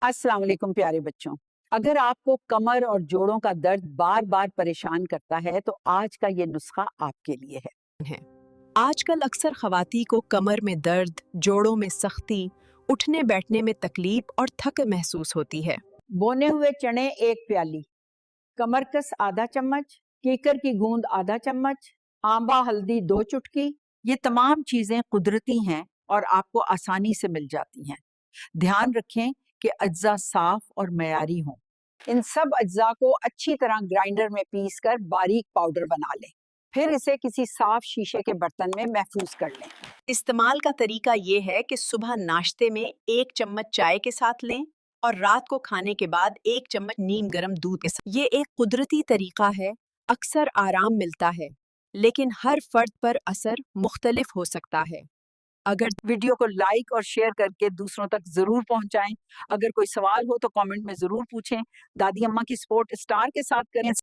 अस्सलाम वालेकुम प्यारे बच्चों। अगर आपको कमर और जोड़ों का दर्द बार बार परेशान करता है तो आज का ये नुस्खा आपके लिए है। आजकल अक्सर खवाती को कमर में दर्द, जोड़ों में सख्ती, उठने बैठने में तकलीफ और थक महसूस होती है। बोने हुए चने 1 प्याली, कमरकस आधा चम्मच, कीकर की गूंद आधा चम्मच, आंबा हल्दी 2 चुटकी। ये तमाम चीजें कुदरती हैं और आपको आसानी से मिल जाती हैं। ध्यान रखें कि अज्जा साफ और मयारी हों। इन सब अज्जा को अच्छी तरह ग्राइंडर में पीस कर बारीक पाउडर बना लें। फिर इसे किसी साफ शीशे के बर्तन में महफूज कर लें। इस्तेमाल का तरीका ये है कि सुबह नाश्ते में 1 चम्मच चाय के साथ लें और रात को खाने के बाद 1 चम्मच नीम गर्म दूध के साथ। ये एक कुदरती तरीका है, अक्सर आराम मिलता है, लेकिन हर फर्द पर असर मुख्तलिफ हो सकता है। अगर वीडियो को लाइक और शेयर करके दूसरों तक जरूर पहुंचाएं। अगर कोई सवाल हो तो कमेंट में जरूर पूछें। दादी अम्मा की सपोर्ट स्टार के साथ करें।